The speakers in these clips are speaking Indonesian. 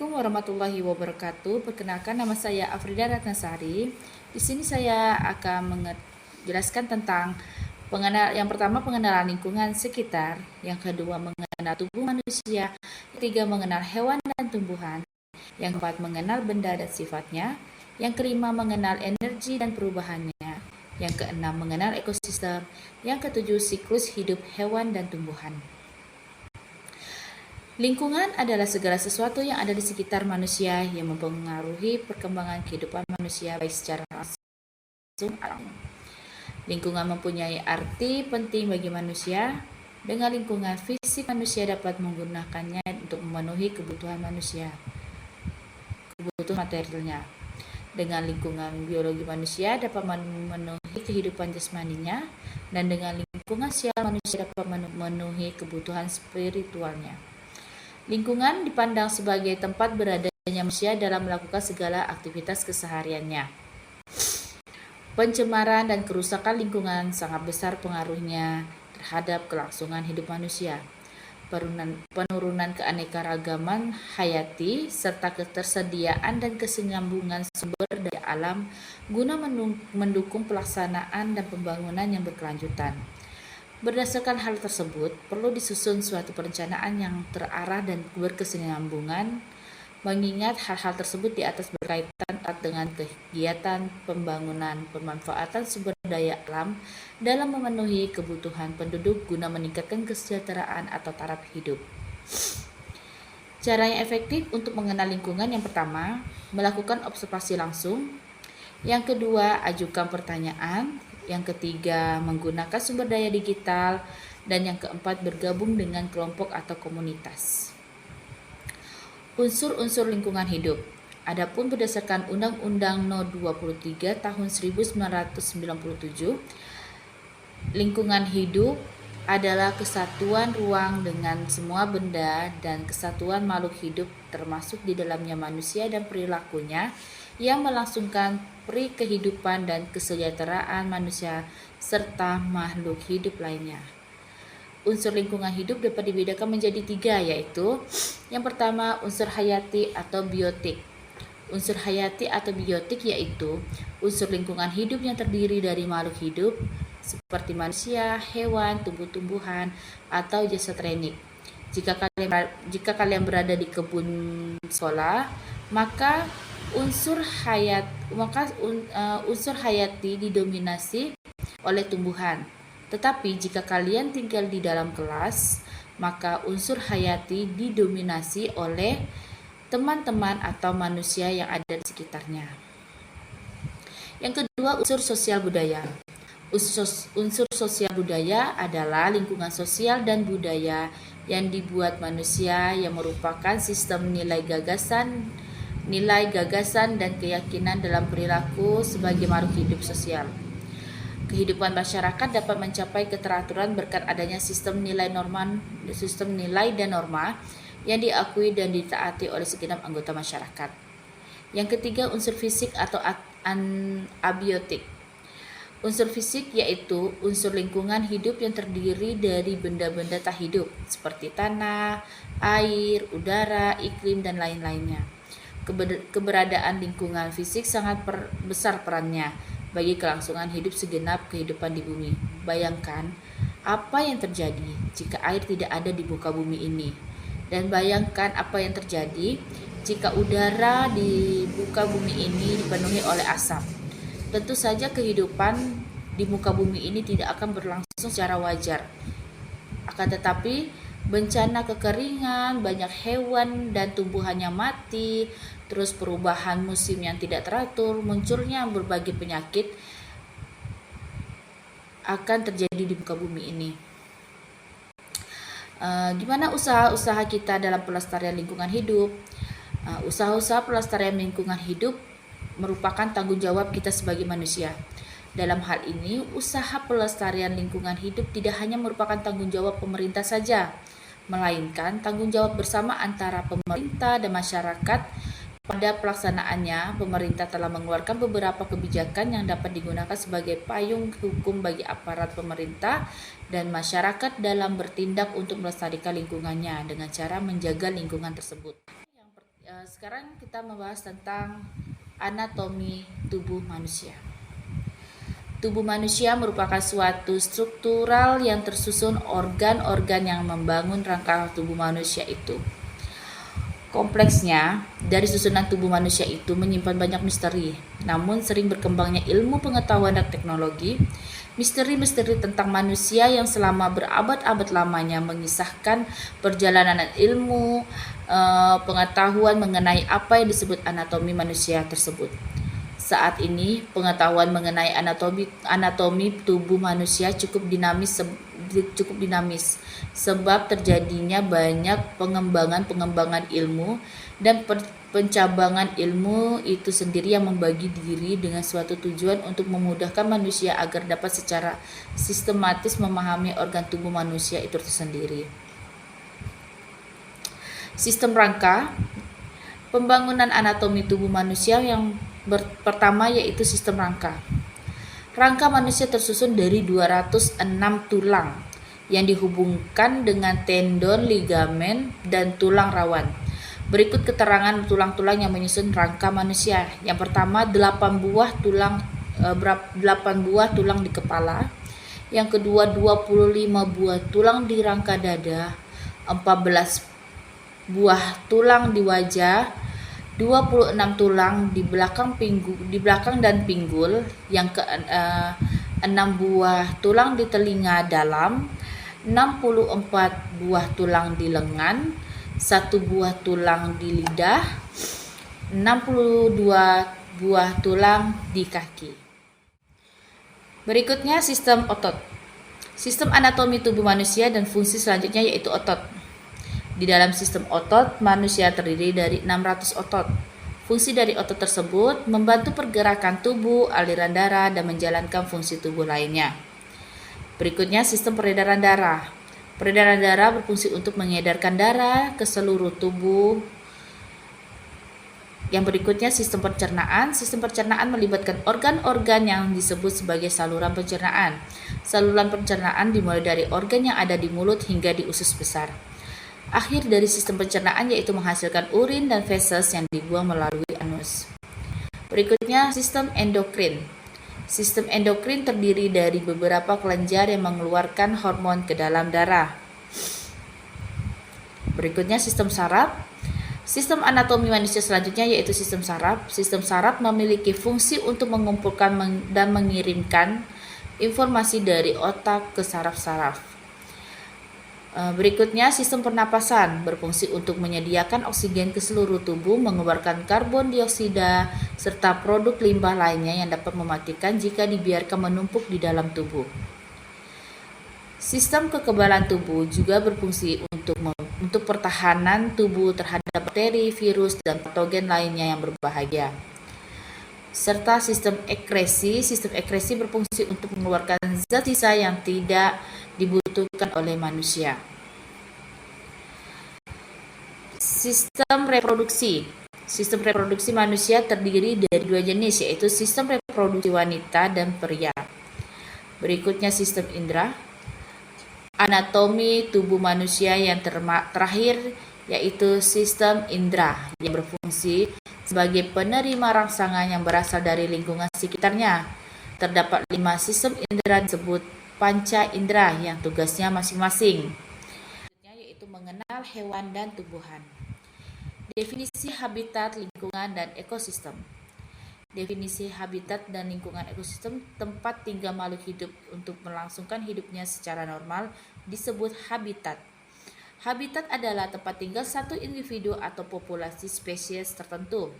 Assalamualaikum warahmatullahi wabarakatuh. Perkenalkan, nama saya Afrida Ratnasari. Di sini saya akan menjelaskan tentang yang pertama pengenalan lingkungan sekitar, yang kedua mengenal tubuh manusia, yang ketiga mengenal hewan dan tumbuhan, yang keempat mengenal benda dan sifatnya, yang kelima mengenal energi dan perubahannya, yang keenam mengenal ekosistem, yang ketujuh siklus hidup hewan dan tumbuhan. Lingkungan adalah segala sesuatu yang ada di sekitar manusia yang mempengaruhi perkembangan kehidupan manusia baik secara langsung atau tidak. Lingkungan mempunyai arti penting bagi manusia. Dengan lingkungan fisik, manusia dapat menggunakannya untuk memenuhi kebutuhan manusia, kebutuhan materialnya. Dengan lingkungan biologi, manusia dapat memenuhi kehidupan jasmaninya, dan dengan lingkungan sosial, manusia dapat memenuhi kebutuhan spiritualnya. Lingkungan dipandang sebagai tempat beradanya manusia dalam melakukan segala aktivitas kesehariannya. Pencemaran dan kerusakan lingkungan sangat besar pengaruhnya terhadap kelangsungan hidup manusia. Penurunan keanekaragaman hayati serta ketersediaan dan kesinambungan sumber daya alam guna mendukung pelaksanaan dan pembangunan yang berkelanjutan. Berdasarkan hal tersebut, perlu disusun suatu perencanaan yang terarah dan berkesinambungan, mengingat hal-hal tersebut di atas berkaitan erat dengan kegiatan pembangunan pemanfaatan sumber daya alam dalam memenuhi kebutuhan penduduk guna meningkatkan kesejahteraan atau taraf hidup. Cara yang efektif untuk mengenal lingkungan: yang pertama, melakukan observasi langsung. Yang kedua, ajukan pertanyaan. Yang ketiga, menggunakan sumber daya digital. Dan yang keempat, bergabung dengan kelompok atau komunitas. Unsur-unsur lingkungan hidup. Adapun berdasarkan Undang-Undang No. 23 Tahun 1997, lingkungan hidup adalah kesatuan ruang dengan semua benda dan kesatuan makhluk hidup termasuk di dalamnya manusia dan perilakunya yang melangsungkan peri kehidupan dan kesejahteraan manusia serta makhluk hidup lainnya. Unsur lingkungan hidup dapat dibedakan menjadi 3, yaitu yang pertama unsur hayati atau biotik. Unsur hayati atau biotik yaitu unsur lingkungan hidup yang terdiri dari makhluk hidup seperti manusia, hewan, tumbuh-tumbuhan, atau jasad renik. Jika kalian berada di kebun sekolah, maka unsur hayati didominasi oleh tumbuhan. Tetapi jika kalian tinggal di dalam kelas, maka unsur hayati didominasi oleh teman-teman atau manusia yang ada di sekitarnya. Yang kedua, unsur sosial budaya. Unsur sosial budaya adalah lingkungan sosial dan budaya yang dibuat manusia yang merupakan sistem nilai gagasan dan keyakinan dalam perilaku sebagai makhluk hidup sosial. Kehidupan masyarakat dapat mencapai keteraturan berkat adanya sistem nilai dan norma yang diakui dan ditaati oleh segenap anggota masyarakat. Yang ketiga, unsur fisik atau abiotik. Unsur fisik yaitu unsur lingkungan hidup yang terdiri dari benda-benda tak hidup seperti tanah, air, udara, iklim, dan lain-lainnya. Keberadaan lingkungan fisik sangat besar perannya bagi kelangsungan hidup segenap kehidupan di bumi. Bayangkan apa yang terjadi jika air tidak ada di muka bumi ini, dan bayangkan apa yang terjadi jika udara di muka bumi ini dipenuhi oleh asap. Tentu saja kehidupan di muka bumi ini tidak akan berlangsung secara wajar. Akan tetapi bencana kekeringan, banyak hewan dan tumbuhan yang mati, terus perubahan musim yang tidak teratur, munculnya berbagai penyakit akan terjadi di muka bumi ini. Gimana usaha-usaha kita dalam pelestarian lingkungan hidup? Usaha-usaha pelestarian lingkungan hidup merupakan tanggung jawab kita sebagai manusia. Dalam hal ini, usaha pelestarian lingkungan hidup tidak hanya merupakan tanggung jawab pemerintah saja, melainkan tanggung jawab bersama antara pemerintah dan masyarakat. Pada pelaksanaannya, pemerintah telah mengeluarkan beberapa kebijakan yang dapat digunakan sebagai payung hukum bagi aparat pemerintah dan masyarakat dalam bertindak untuk melestarikan lingkungannya dengan cara menjaga lingkungan tersebut. Sekarang kita membahas tentang anatomi tubuh manusia. Tubuh manusia merupakan suatu struktural yang tersusun organ-organ yang membangun rangka tubuh manusia itu. Kompleksnya, dari susunan tubuh manusia itu menyimpan banyak misteri. Namun sering berkembangnya ilmu pengetahuan dan teknologi, misteri-misteri tentang manusia yang selama berabad-abad lamanya mengisahkan perjalanan ilmu, pengetahuan mengenai apa yang disebut anatomi manusia tersebut. Saat ini, pengetahuan mengenai anatomi tubuh manusia cukup dinamis sebab terjadinya banyak pengembangan ilmu dan pencabangan ilmu itu sendiri yang membagi diri dengan suatu tujuan untuk memudahkan manusia agar dapat secara sistematis memahami organ tubuh manusia itu tersendiri. Sistem rangka pembangunan anatomi tubuh manusia yang pertama yaitu sistem rangka. Rangka manusia tersusun dari 206 tulang yang dihubungkan dengan tendon, ligamen, dan tulang rawan. Berikut keterangan tulang-tulang yang menyusun rangka manusia. Yang pertama, 8 buah tulang di kepala. Yang kedua, 25 buah tulang di rangka dada, 14 buah tulang di wajah, 26 tulang di belakang dan pinggul, yang ke-6 buah tulang di telinga dalam, 64 buah tulang di lengan, 1 buah tulang di lidah, 62 buah tulang di kaki. Berikutnya sistem otot. Sistem anatomi tubuh manusia dan fungsi selanjutnya yaitu otot. Di dalam sistem otot, manusia terdiri dari 600 otot. Fungsi dari otot tersebut membantu pergerakan tubuh, aliran darah, dan menjalankan fungsi tubuh lainnya. Berikutnya sistem peredaran darah. Peredaran darah berfungsi untuk mengedarkan darah ke seluruh tubuh. Yang berikutnya sistem pencernaan. Sistem pencernaan melibatkan organ-organ yang disebut sebagai saluran pencernaan. Saluran pencernaan dimulai dari organ yang ada di mulut hingga di usus besar. Akhir dari sistem pencernaan yaitu menghasilkan urin dan feses yang dibuang melalui anus. Berikutnya sistem endokrin. Sistem endokrin terdiri dari beberapa kelenjar yang mengeluarkan hormon ke dalam darah. Berikutnya sistem saraf. Sistem anatomi manusia selanjutnya yaitu sistem saraf. Sistem saraf memiliki fungsi untuk mengumpulkan dan mengirimkan informasi dari otak ke saraf-saraf. Berikutnya sistem pernapasan berfungsi untuk menyediakan oksigen ke seluruh tubuh, mengeluarkan karbon dioksida serta produk limbah lainnya yang dapat mematikan jika dibiarkan menumpuk di dalam tubuh. Sistem kekebalan tubuh juga berfungsi untuk pertahanan tubuh terhadap bakteri, virus, dan patogen lainnya yang berbahaya. Serta sistem ekresi berfungsi untuk mengeluarkan zat sisa yang tidak dibutuhkan oleh manusia. Sistem reproduksi. Sistem reproduksi manusia terdiri dari 2 jenis, yaitu sistem reproduksi wanita dan pria. Berikutnya sistem indera. Anatomi tubuh manusia yang terakhir yaitu sistem indera yang berfungsi sebagai penerima rangsangan yang berasal dari lingkungan sekitarnya. Terdapat 5 sistem indera disebut panca indera yang tugasnya masing-masing, yaitu mengenal hewan dan tumbuhan. Definisi habitat, lingkungan, dan ekosistem. Definisi habitat dan lingkungan ekosistem tempat tinggal makhluk hidup untuk melangsungkan hidupnya secara normal disebut habitat. Habitat adalah tempat tinggal satu individu atau populasi spesies tertentu.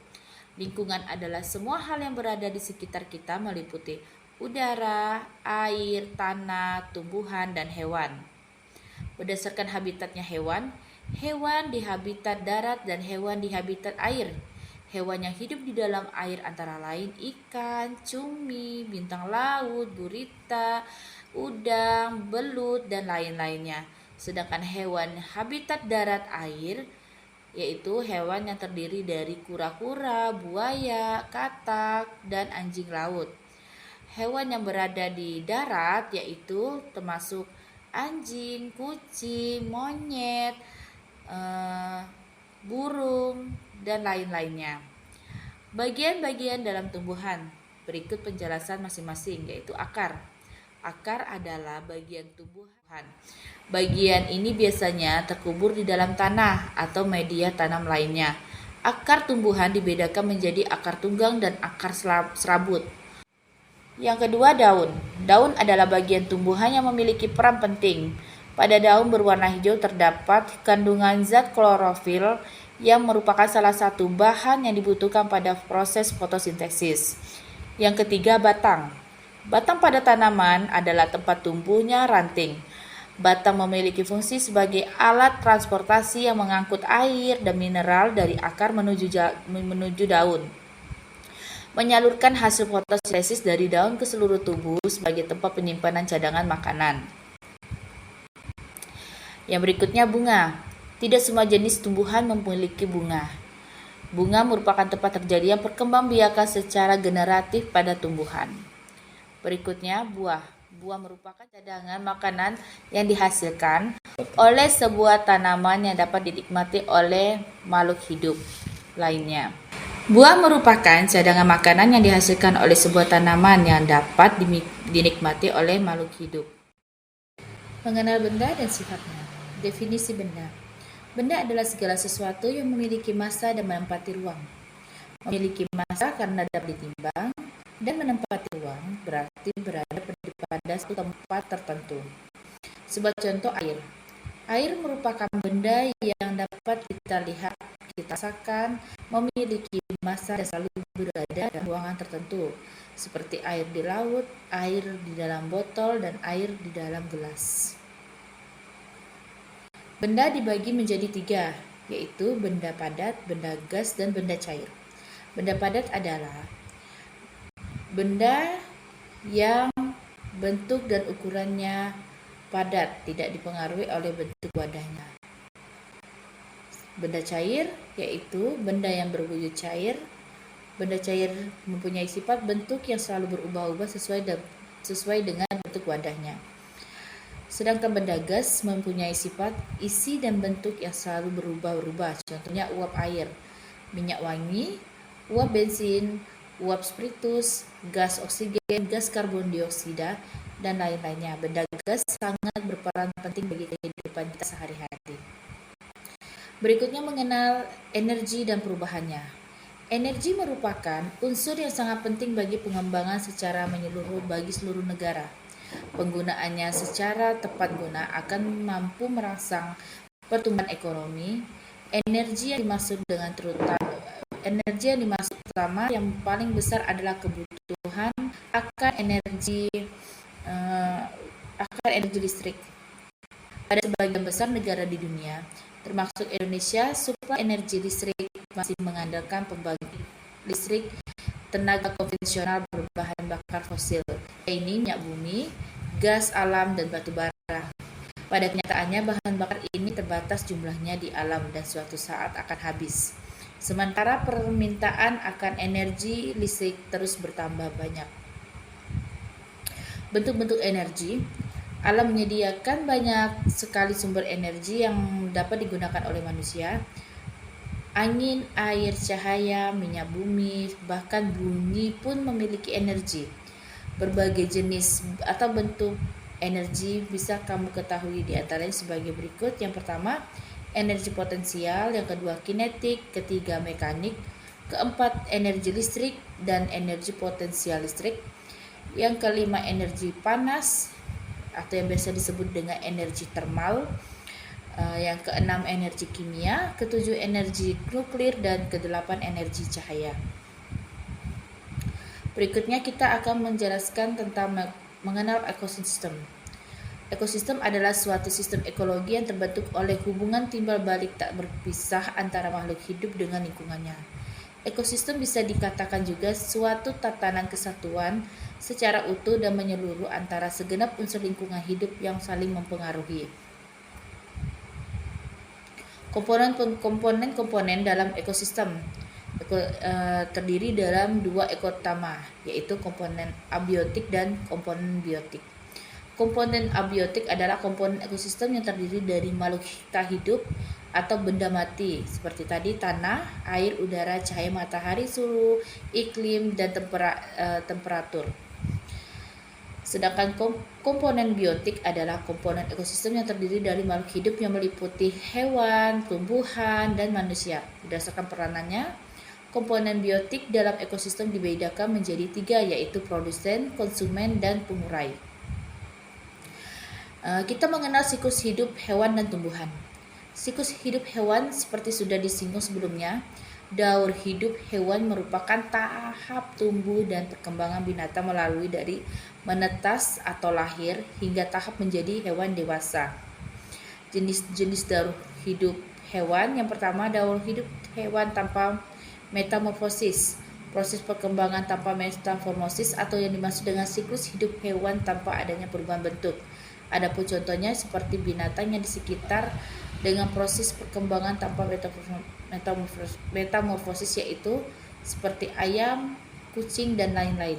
Lingkungan adalah semua hal yang berada di sekitar kita meliputi udara, air, tanah, tumbuhan, dan hewan. Berdasarkan habitatnya hewan di habitat darat dan hewan di habitat air. Hewan yang hidup di dalam air antara lain ikan, cumi, bintang laut, gurita, udang, belut, dan lain-lainnya. Sedangkan hewan habitat darat air yaitu hewan yang terdiri dari kura-kura, buaya, katak, dan anjing laut. Hewan yang berada di darat yaitu termasuk anjing, kucing, monyet, burung, dan lain-lainnya. Bagian-bagian dalam tumbuhan. Berikut penjelasan masing-masing, yaitu akar. Akar adalah bagian tumbuhan. Bagian ini biasanya terkubur di dalam tanah atau media tanam lainnya. Akar tumbuhan dibedakan menjadi akar tunggang dan akar serabut. Yang kedua, daun. Daun adalah bagian tumbuhan yang memiliki peran penting. Pada daun berwarna hijau terdapat kandungan zat klorofil yang merupakan salah satu bahan yang dibutuhkan pada proses fotosintesis. Yang ketiga, batang. Batang pada tanaman adalah tempat tumbuhnya ranting. Batang memiliki fungsi sebagai alat transportasi yang mengangkut air dan mineral dari akar menuju daun. Menyalurkan hasil fotosintesis dari daun ke seluruh tubuh sebagai tempat penyimpanan cadangan makanan. Yang berikutnya, bunga. Tidak semua jenis tumbuhan memiliki bunga. Bunga merupakan tempat terjadinya perkembangbiakan secara generatif pada tumbuhan. Berikutnya, buah. Buah merupakan cadangan makanan yang dihasilkan oleh sebuah tanaman yang dapat dinikmati oleh makhluk hidup lainnya. Buah merupakan cadangan makanan yang dihasilkan oleh sebuah tanaman yang dapat dinikmati oleh makhluk hidup. Mengenal benda dan sifatnya. Definisi benda. Benda adalah segala sesuatu yang memiliki massa dan menempati ruang. Memiliki massa karena dapat ditimbang, dan menempati ruang berarti berada pada suatu tempat tertentu. Sebagai contoh, air. Air merupakan benda yang dapat kita lihat, kita rasakan, memiliki massa dan selalu berada dalam ruangan tertentu, seperti air di laut, air di dalam botol, dan air di dalam gelas. Benda dibagi menjadi 3, yaitu benda padat, benda gas, dan benda cair. Benda padat adalah benda yang bentuk dan ukurannya padat, tidak dipengaruhi oleh bentuk wadahnya. Benda cair yaitu benda yang berwujud cair. Benda cair mempunyai sifat bentuk yang selalu berubah-ubah sesuai dengan bentuk wadahnya. Sedangkan benda gas mempunyai sifat isi dan bentuk yang selalu berubah-ubah. Contohnya uap air, minyak wangi, uap bensin, uap spiritus, gas oksigen, gas karbon dioksida, dan lain-lainnya. Benda gas sangat berperan penting bagi kehidupan kita sehari-hari. Berikutnya, mengenal energi dan perubahannya. Energi merupakan unsur yang sangat penting bagi pengembangan secara menyeluruh bagi seluruh negara. Penggunaannya secara tepat guna akan mampu merangsang pertumbuhan ekonomi. Energi yang dimaksud utama yang paling besar adalah kebutuhan akan energi listrik. Pada sebagian besar negara di dunia, termasuk Indonesia, suplai energi listrik masih mengandalkan pembangkit listrik tenaga konvensional berbahan bakar fosil, yaitu minyak bumi, gas alam, dan batu bara. Pada kenyataannya, bahan bakar ini terbatas jumlahnya di alam dan suatu saat akan habis. Sementara permintaan akan energi listrik terus bertambah banyak. Bentuk-bentuk energi. Alam menyediakan banyak sekali sumber energi yang dapat digunakan oleh manusia. Angin, air, cahaya, minyak bumi, bahkan bunyi pun memiliki energi. Berbagai jenis atau bentuk energi bisa kamu ketahui di antaranya sebagai berikut. Yang pertama, energi potensial. Yang kedua, kinetik. Ketiga, mekanik. Keempat, energi listrik dan energi potensial listrik. Yang kelima, energi panas atau yang biasa disebut dengan energi termal. Yang keenam, energi kimia. Ketujuh, energi nuklir. Dan kedelapan, energi cahaya. Berikutnya kita akan menjelaskan tentang mengenal ekosistem. Ekosistem adalah suatu sistem ekologi yang terbentuk oleh hubungan timbal balik tak berpisah antara makhluk hidup dengan lingkungannya. Ekosistem bisa dikatakan juga suatu tatanan kesatuan secara utuh dan menyeluruh antara segenap unsur lingkungan hidup yang saling mempengaruhi. Komponen dalam ekosistem terdiri dalam dua ekotama, yaitu komponen abiotik dan komponen biotik. Komponen abiotik adalah komponen ekosistem yang terdiri dari makhluk tak hidup atau benda mati seperti tadi tanah, air, udara, cahaya matahari, suhu, iklim, dan temperatur. Sedangkan komponen biotik adalah komponen ekosistem yang terdiri dari makhluk hidup yang meliputi hewan, tumbuhan, dan manusia. Berdasarkan peranannya, komponen biotik dalam ekosistem dibedakan menjadi 3, yaitu produsen, konsumen, dan pengurai. Kita mengenal siklus hidup hewan dan tumbuhan. Siklus hidup hewan seperti sudah disinggung sebelumnya, daur hidup hewan merupakan tahap tumbuh dan perkembangan binatang melalui dari menetas atau lahir hingga tahap menjadi hewan dewasa. Jenis-jenis daur hidup hewan yang pertama, daur hidup hewan tanpa metamorfosis. Proses perkembangan tanpa metamorfosis atau yang dimaksud dengan siklus hidup hewan tanpa adanya perubahan bentuk. Adapun contohnya seperti binatang yang di sekitar dengan proses perkembangan tanpa metamorfosis, yaitu seperti ayam, kucing, dan lain-lain.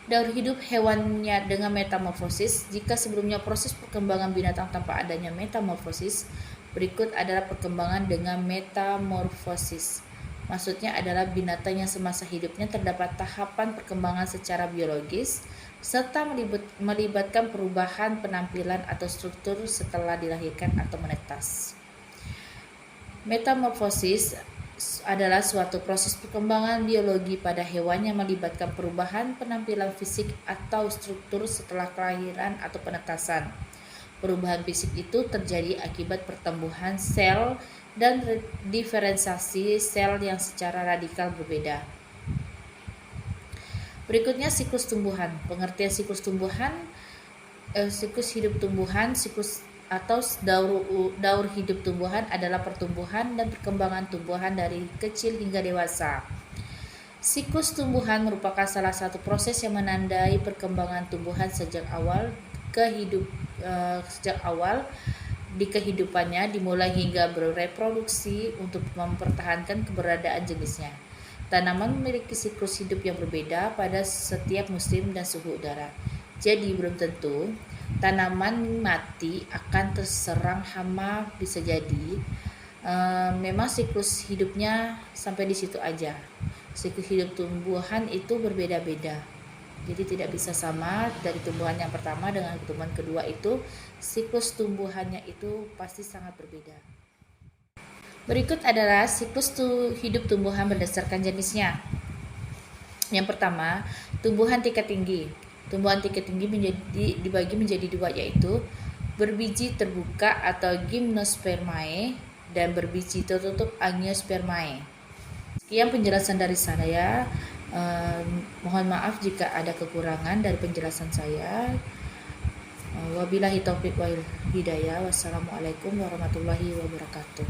Daur hidup hewannya dengan metamorfosis. Jika sebelumnya proses perkembangan binatang tanpa adanya metamorfosis, berikut adalah perkembangan dengan metamorfosis. Maksudnya adalah binatang yang semasa hidupnya terdapat tahapan perkembangan secara biologis serta melibatkan perubahan penampilan atau struktur setelah dilahirkan atau menetas. Metamorfosis adalah suatu proses perkembangan biologi pada hewan yang melibatkan perubahan penampilan fisik atau struktur setelah kelahiran atau penetasan. Perubahan fisik itu terjadi akibat pertumbuhan sel dan diferensiasi sel yang secara radikal berbeda. Berikutnya siklus tumbuhan. Pengertian siklus tumbuhan, siklus hidup tumbuhan, siklus atau daur hidup tumbuhan adalah pertumbuhan dan perkembangan tumbuhan dari kecil hingga dewasa. Siklus tumbuhan merupakan salah satu proses yang menandai perkembangan tumbuhan sejak awal di kehidupannya dimulai hingga bereproduksi untuk mempertahankan keberadaan jenisnya. Tanaman memiliki siklus hidup yang berbeda pada setiap musim dan suhu udara. Jadi belum tentu tanaman mati akan terserang hama, bisa jadi memang siklus hidupnya sampai di situ aja. Siklus hidup tumbuhan itu berbeda-beda. Jadi tidak bisa sama dari tumbuhan yang pertama dengan tumbuhan kedua, itu siklus tumbuhannya itu pasti sangat berbeda. Berikut adalah siklus hidup tumbuhan berdasarkan jenisnya. Yang pertama, tumbuhan tingkat tinggi. Tumbuhan tingkat tinggi dibagi menjadi 2, yaitu berbiji terbuka atau gymnospermae dan berbiji tertutup angiospermae. Sekian penjelasan dari saya. Mohon maaf jika ada kekurangan dari penjelasan saya. Wabillahi taufiq wal hidayah. Wassalamualaikum warahmatullahi wabarakatuh.